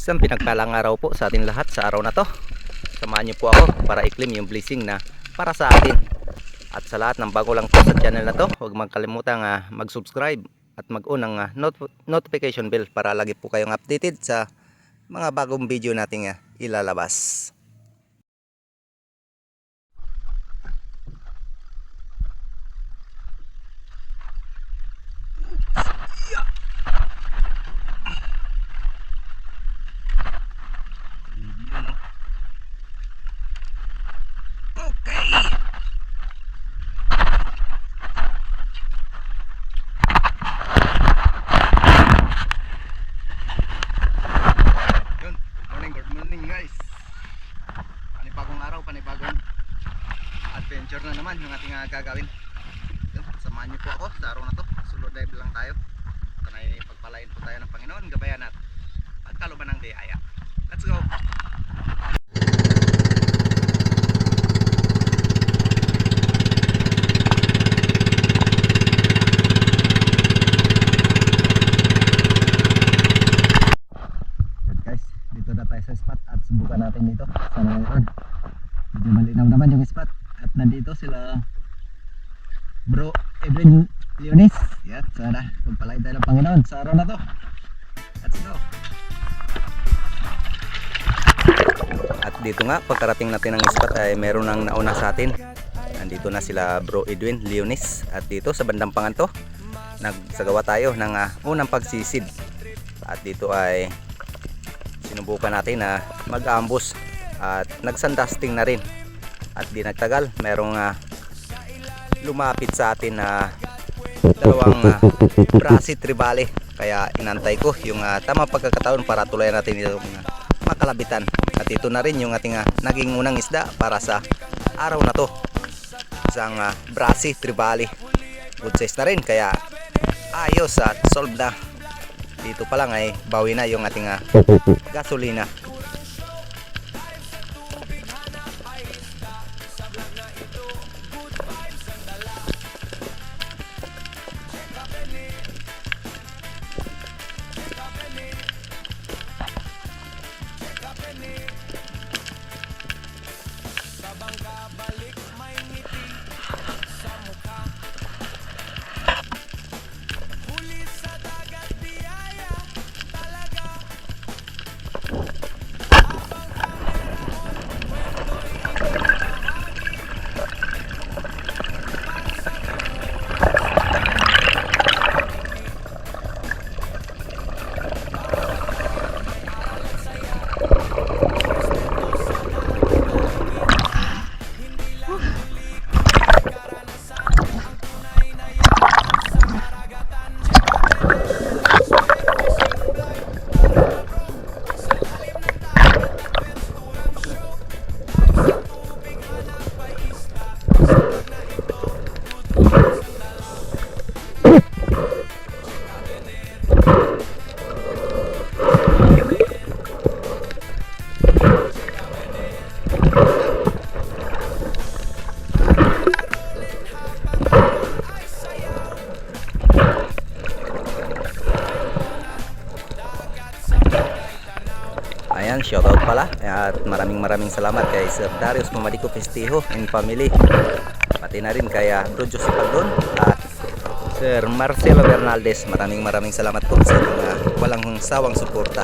Isang pinagpalang araw po sa atin lahat sa araw na to. Samahan niyo po ako para i-claim yung blessing na para sa atin. At sa lahat ng bago lang po sa channel na to, huwag magkalimutang mag-subscribe at mag-on ng notification bell para lagi po kayong updated sa mga bagong video nating ilalabas. Panibagong adventure na naman yung ating gagawin. Samahan niyo po ako sa araw na to. Solo dive lang tayo. Sanay pagpalain po tayo ng Panginoon, gabayan at pagkaluban ng biyaya. Let's go! Guys, dito na tayo sa spot at subukan natin dito. Sana ngayon medyo malinaw naman yung spot. At nandito sila Bro Edwin Leonis. Yan, sana pagpalain tayo ng Panginoon sa araw na to. Let's go! At dito nga, pagkarating natin ng spot ay meron nang nauna sa atin. Nandito na sila Bro Edwin Leonis. At dito sa bandang panganto, nagsagawa tayo ng unang pagsisid. At dito ay sinubukan natin na mag-ambush at nagsandasting na rin. At di nagtagal, merong lumapit sa atin na dalawang brasi tribale. Kaya inantay ko yung tamang pagkakataon para tulayan natin itong makalabitan. At ito na rin yung ating naging unang isda para sa araw na to. Isang brasi tribale. Good size na rin, kaya ayos at solve na. Dito pa lang ay bawi na yung ating gasolina. Ayan, shoutout pala at maraming salamat kay Sir Darius Mamadico Festijo and family, pati na rin kay Bro Joseph Paldon at Sir Marcelo Bernaldez. Maraming salamat po sa inyong walang sawang suporta.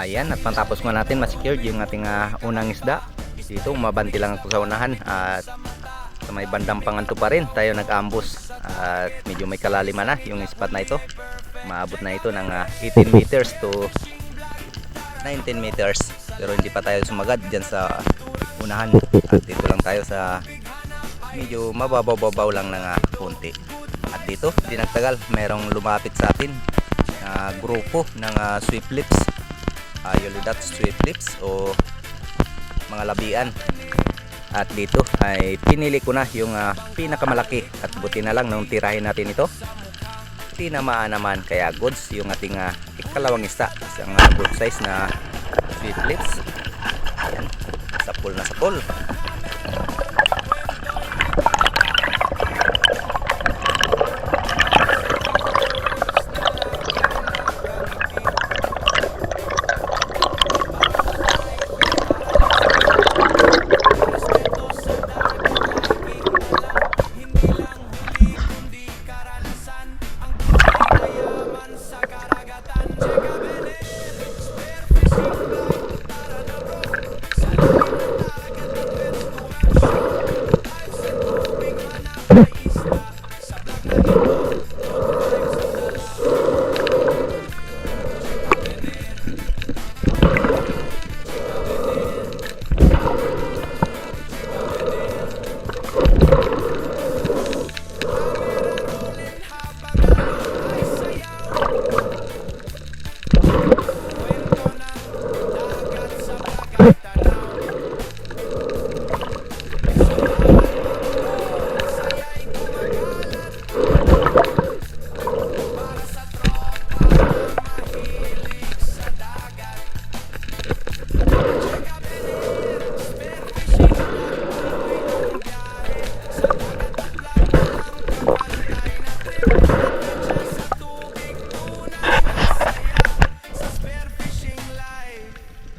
Ayan, at matapos nga natin ma-secured yung ating unang isda. Dito umabanti lang ako sa unahan at sa may bandang panganto pa rin tayo nag-ambus at medyo may kalaliman na yung spot na ito. Maabot na ito ng 18 meters to 19 meters, pero hindi pa tayo sumagad dyan sa unahan at dito lang tayo sa medyo mababaw lang ng konti. At dito dinagtagal merong lumapit sa atin na grupo ng sweep lips, Yolidat sweep lips o mga labian. At dito ay pinili ko na yung pinakamalaki at buti na lang nung tirahin natin ito, tinamaan naman, kaya goods yung ating ikalawang isda, isang good size na sweep lips. Ayan, sapul na sapul.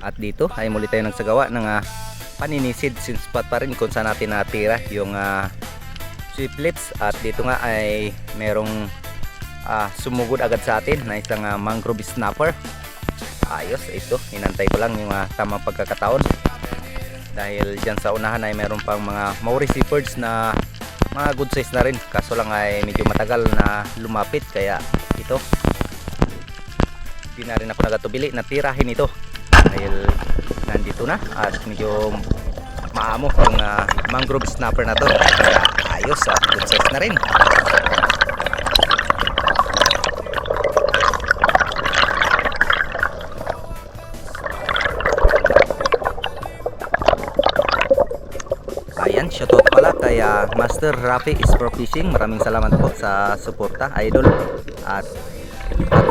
At dito ay muli tayo nagsagawa ng paninisid since spot pa rin kung saan natin natira yung sweep lips. At dito nga ay merong sumugod agad sa atin na isang mangrove snapper. Ayos, ito inantay ko lang yung tamang pagkakataon dahil dyan sa unahan ay meron pang mga Maurice birds na mga good size na rin, kaso lang ay medyo matagal na lumapit, kaya ito di na rin ako nagatubili na tirahin ito dahil nandito na at medyo maamo yung mangrove snapper na to, kaya ayos at good size na rin. Ayan, shoutout pala kay Master Rafi Sport Fishing, maraming salamat po sa suporta, idol. At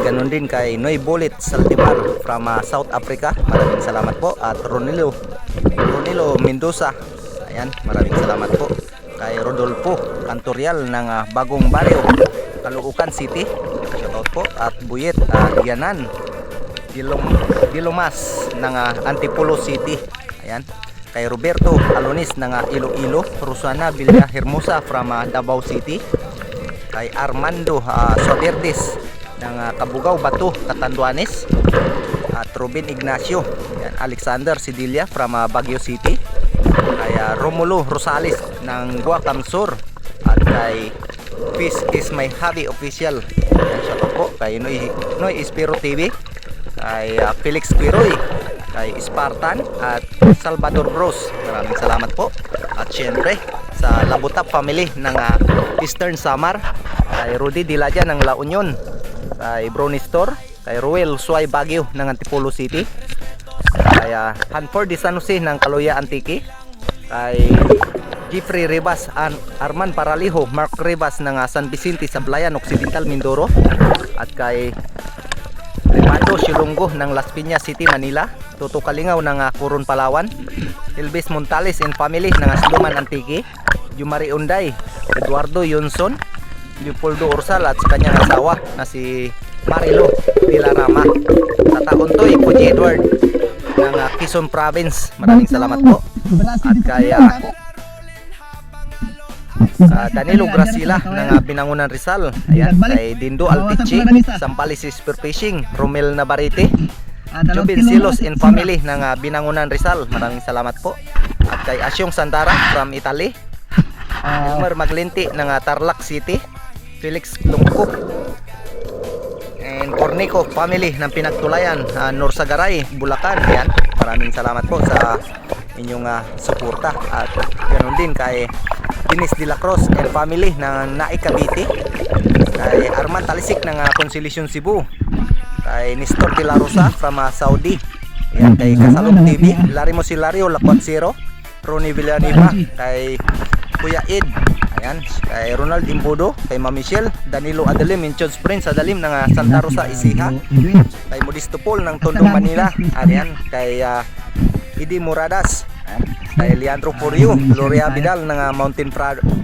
ganun din kay Noy Bullet Saltimar from South Africa, maraming salamat po. At Ronilo Mendoza, ayan, maraming salamat po. Kay Rodolfo Cantorial ng Bagong Barrio, Caloocan City, shoutout po. At Buyet Yanan Dilomas ng Antipolo City, ayan. Kay Roberto Alonis ng Iloilo, Rosana Villa Hermosa from Davao City, kay Armando Soberdes ng Cabugao Bato, Catanduanes, at Ruben Ignacio, yan, Alexander Sidilia from Baguio City, kay Romulo Rosales ng Guacam Sur, at kay Fish is my hobby official, yan, shoutout po kay Noy Espiro TV, kay Felix Quiroy, kay Spartan at Salvador Bros, maraming salamat po. At syempre sa Labutap family ng Eastern Samar, kay Rudy Dilaja ng La Union, kay Brownie Store, kay Ruel Suay Baguio ng Antipolo City, kay Hanford de San Jose ng Caloya Antique, kay Jeffrey Rivas, Arman Paraliho, Mark Rivas ng San Vicente Sablayan Occidental Mindoro, at kay Rimando Silunggo ng Las Piñas City, Manila, Toto Kalingaw ng Coron, Palawan, Elvis Montales and family ng Asluman Antique, Yumari Unday, Eduardo Yonson, Leopoldo Ursal at sa kanyang asawa na si Marilo Dilarama, Tata Untoy, Puji Edward ng Quezon Province, maraming salamat po. At kaya Danilo Gracila ng Binangonan Rizal. Ayan, kay Dindo Altichi, Sampales Spearfishing, Romel Navarrete, Jubin Silos and family ng Binangonan Rizal. Maraming salamat po. At kay Asyong Sandara from Italy, Elmer Maglenti ng Tarlac City, Felix Lungkop, and Cornico family ng Pinagtulayan, Norsagaray, Bulacan. Ayan, maraming salamat po sa inyong suporta. At ganoon din kay Dennis de la Cruz and family ng Naik Cavite, kay Arman Talisik ng Consolation Cebu, kay Nestor de la Rosa from Saudi. Ayan, kay Kasalog TV, Larry Mosilario, Lakwat Zero, Ronnie Villanueva, kay Kuya Ed, ayan, kay Ronald Imbudo, kay Ma'am Michelle, Danilo Adalim, Minchon Springs Adalim ng Santa Rosa, Isiha, kay Modisto Paul ng Tondong Manila, ayan, kay Idi Muradas, kay Leandro Purio, Gloria Vidal ng Mountain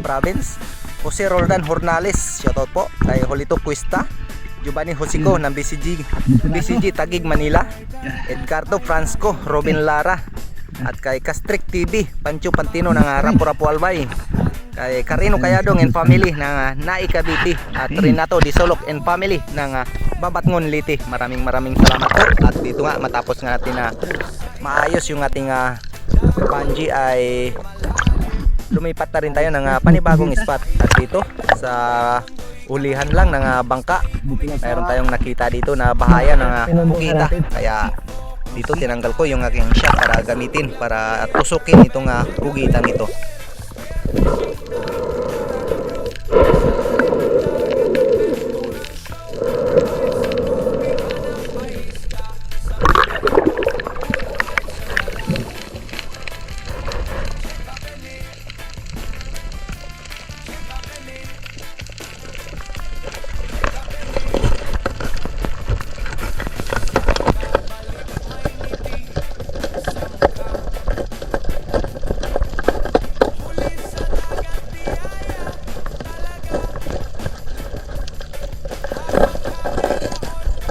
Province, Jose Roldan Hornales, shoutout po, kay Jolito Cuesta, Giovanni Josico ng BCG Taguig Manila, Edgardo Francisco, Robin Lara, at kay Castric TV, Pancho Pantino ng Rapu-Rapu Albay, kay Carino Cayadong and family ng Naik Cavite, at Renato Disolok and family ng Babatngon Liti. Maraming salamat po. At dito nga matapos nga natin na maayos yung ating Panji, ay lumipat na rin tayo ng panibagong spot. At dito sa ulihan lang ng bangka, mayroon tayong nakita dito na bahaya ng bukita. Kaya dito tinanggal ko yung aking shot para gamitin para tusukin itong bugitang ito.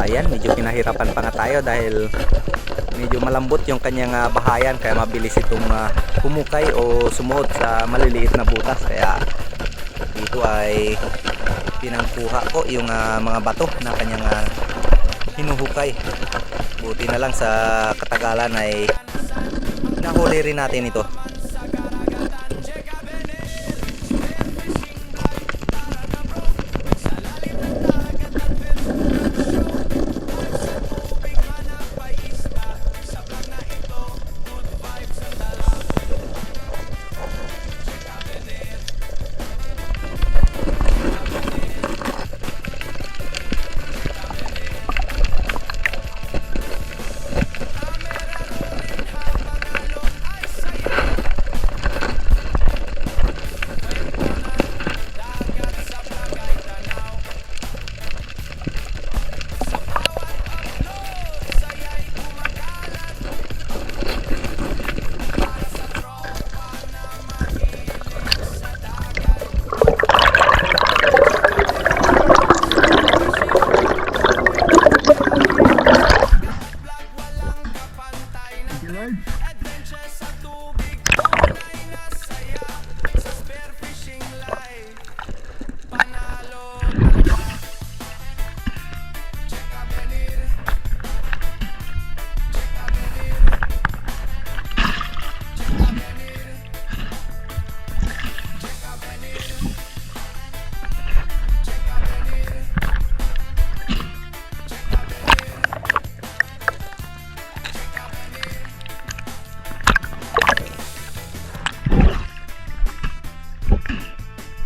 Ayan, medyo pinahirapan pa nga tayo dahil medyo malambot yung kanyang bahayan, kaya mabilis itong humukay o sumuot sa maliliit na butas. Kaya dito ay pinangkuha ko yung mga bato na kanyang hinuhukay. Buti na lang sa katagalan ay nahuli rin natin ito.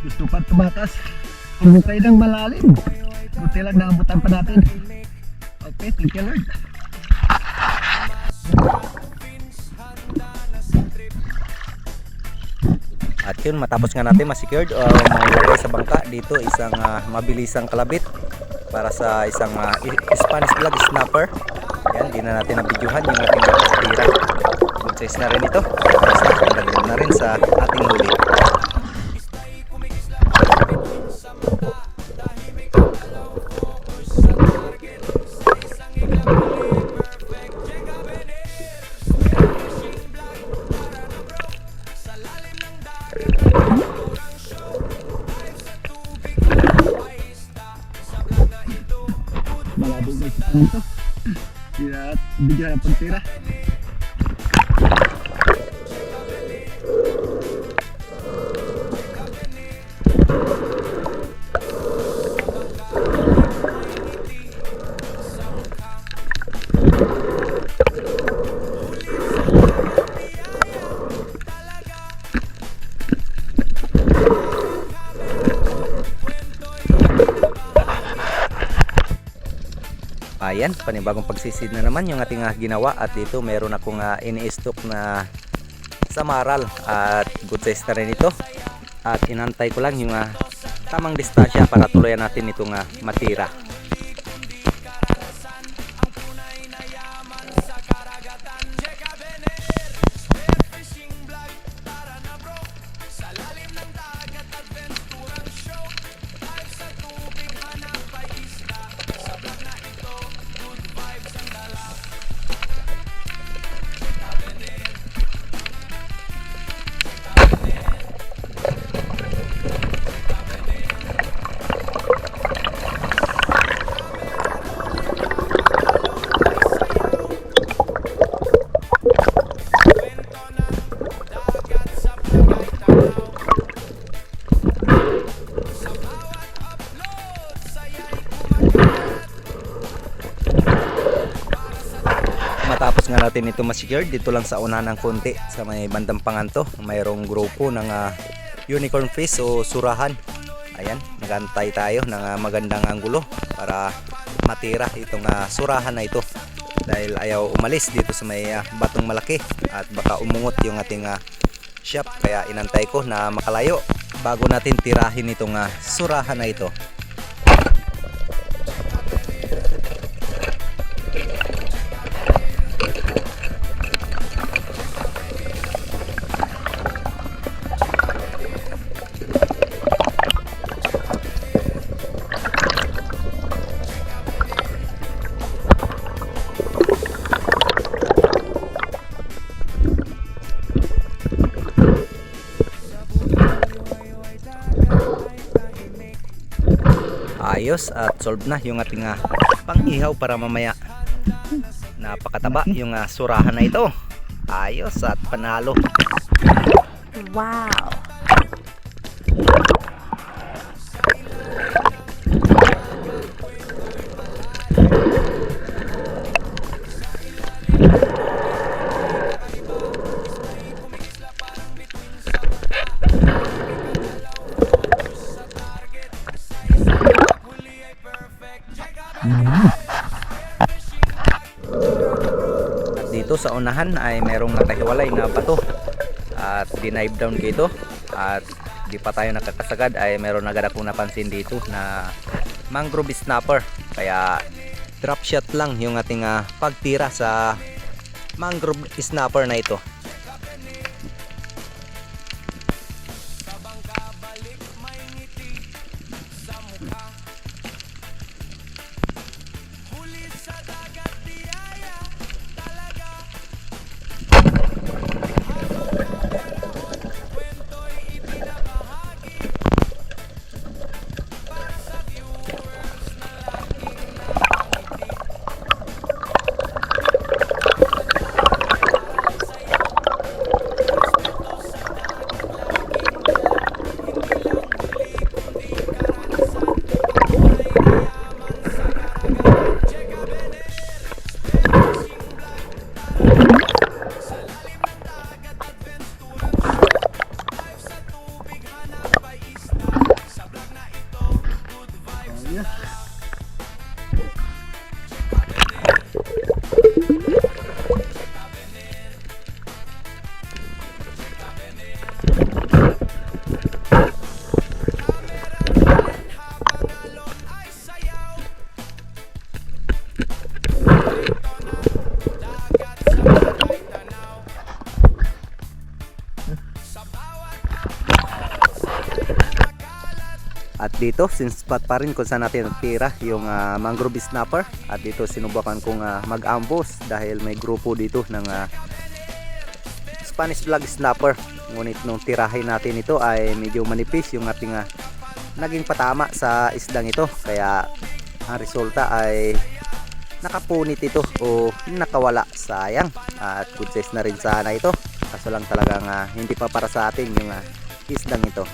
Gusto pa tumakas. Humukay ng malalim. Buti lang naabutan pa natin. Okay, thank you Lord. At yun, matapos nga natin ma-secured o mailagay sa bangka, dito isang mabilisang kalabit para sa isang Spanish flag snapper. Yan, di na natin nabidyohan yung ating tira. Good size na rin ito. Basta, nagdag na rin sa ating huli. Labo guys sa punto. Kaya bigyan ng pagtira. Ayan, panibagong pagsisid na naman yung ating ginawa at dito meron akong ini-stock na samaral at good size na rin ito at inantay ko lang yung tamang distansya para tuluyan natin itong matira. Matapos nga natin ito ma-secure dito lang sa unahan ng konti sa may bandang panganto, mayroong grupo ng unicorn fish o surahan. Ayan, nagantay tayo ng magandang anggulo para matira itong surahan na ito dahil ayaw umalis dito sa may batong malaki at baka umungot yung ating shop, kaya inantay ko na makalayo bago natin tirahin itong surahan na ito. Ayos at solve na yung ating pang-ihaw para mamaya. Napakataba yung surahan na ito. Ayos at panalo. Wow! At dito sa unahan ay merong nakahiwalay na bato at dinive down ko ito at di pa tayo nakakasagad ay meron agad akong napansin dito na mangrove snapper, kaya drop shot lang yung ating pagtira sa mangrove snapper na ito. At dito, since spot pa rin kung saan natin natira yung mangrove snapper, at dito sinubukan kong mag-ambush dahil may grupo dito ng Spanish flag snapper. Ngunit nung tirahin natin ito ay medyo manipis yung ating naging patama sa isdang ito, kaya ang resulta ay nakapunit ito o nakawala, sayang. At good size na rin sana ito, kaso lang talagang hindi pa para sa atin yung isdang ito.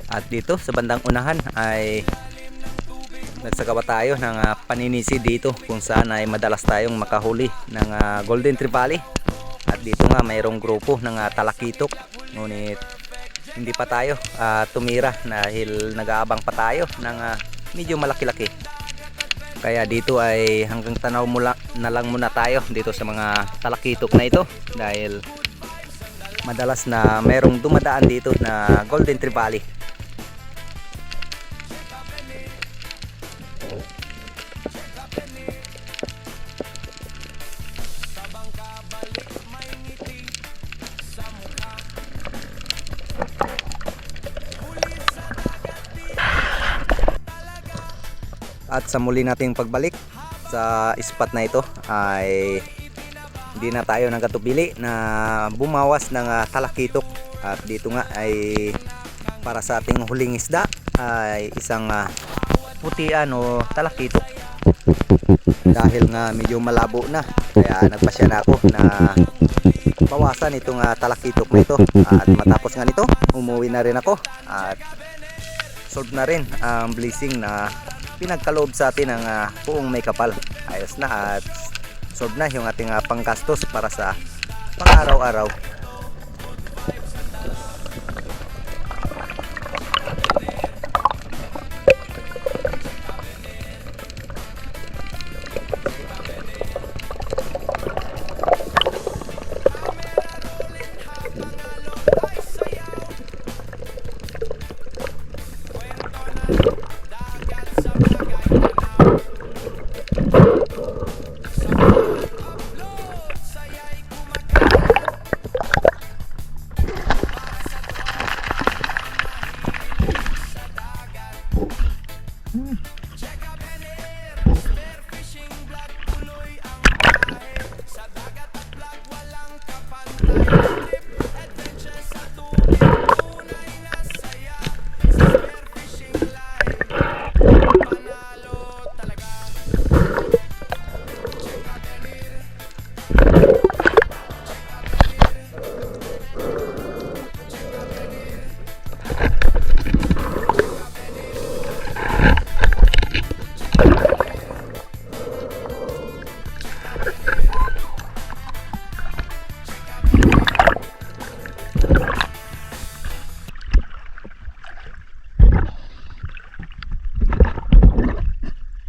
At dito sa bandang unahan ay nagsagawa tayo ng paninisi dito, kung saan ay madalas tayong makahuli ng golden trevally. At dito nga mayroong grupo ng talakitok, ngunit hindi pa tayo tumira dahil nag-aabang pa tayo ng medyo malaki-laki. Kaya dito ay hanggang tanaw na lang muna tayo dito sa mga talakitok na ito, dahil madalas na mayroong dumadaan dito na golden trevally. At sa muli nating pagbalik sa spot na ito ay hindi na tayo nagkatubili na bumawas ng talakitok. At dito nga ay para sa ating huling isda ay isang putian o talakitok, dahil nga medyo malabo na, kaya nagpasya na ako na bawasan itong talakitok na ito. At matapos nga nito, umuwi na rin ako at solve na rin ang blessing na pinagkaloob sa atin ng puong may kapal. Ayos na at solve na yung ating panggastos para sa pang-araw-araw.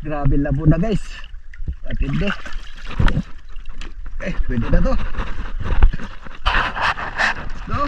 Grabe labo na guys. Atindi. Pwede na to. No?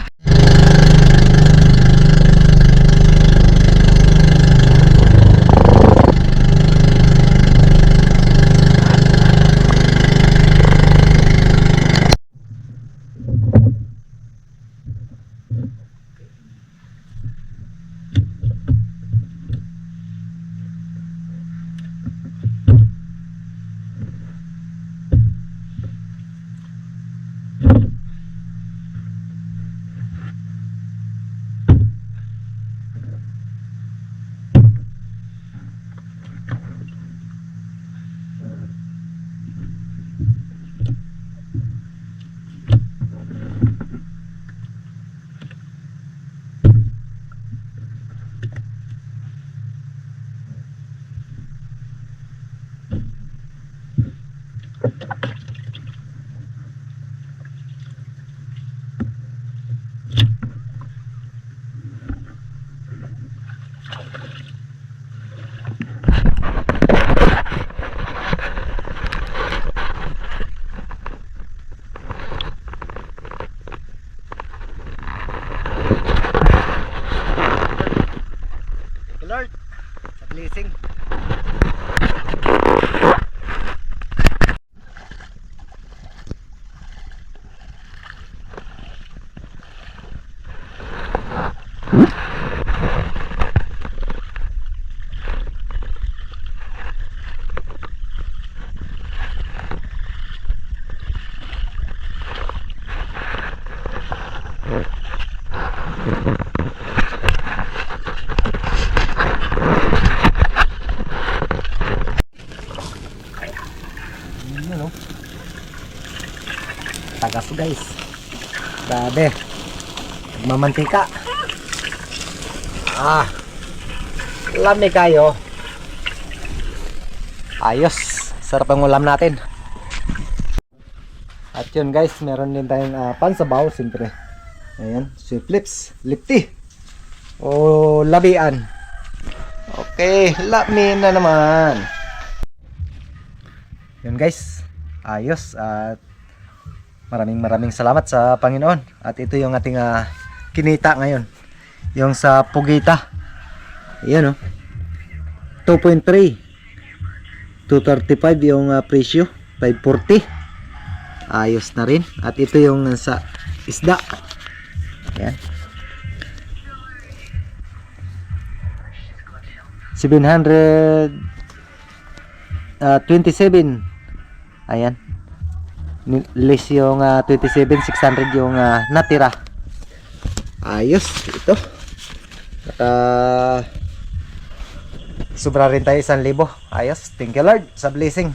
Lord sa blessing. Ano? Tagas guys. Grabe. Magmamantika. Lami kayo. Ayos. Sarap ang ulam natin. At yun guys, meron din tayong pansabaw siyempre. Ayan, sweet lips, lipty. O labian. Okay, lami na naman. Yun guys, ayos at maraming salamat sa Panginoon. At ito yung ating kinita ngayon. Yung sa Pugita. Ayan o. 2.3. 235 yung presyo. 540. Ayos na rin. At ito yung sa isda. Ayan. 727. Ayan. Less yung 27,600 yung natira. Ayos. Ito. Sobra rin tayo 1,000. Ayos. Thank you Lord sa blessing.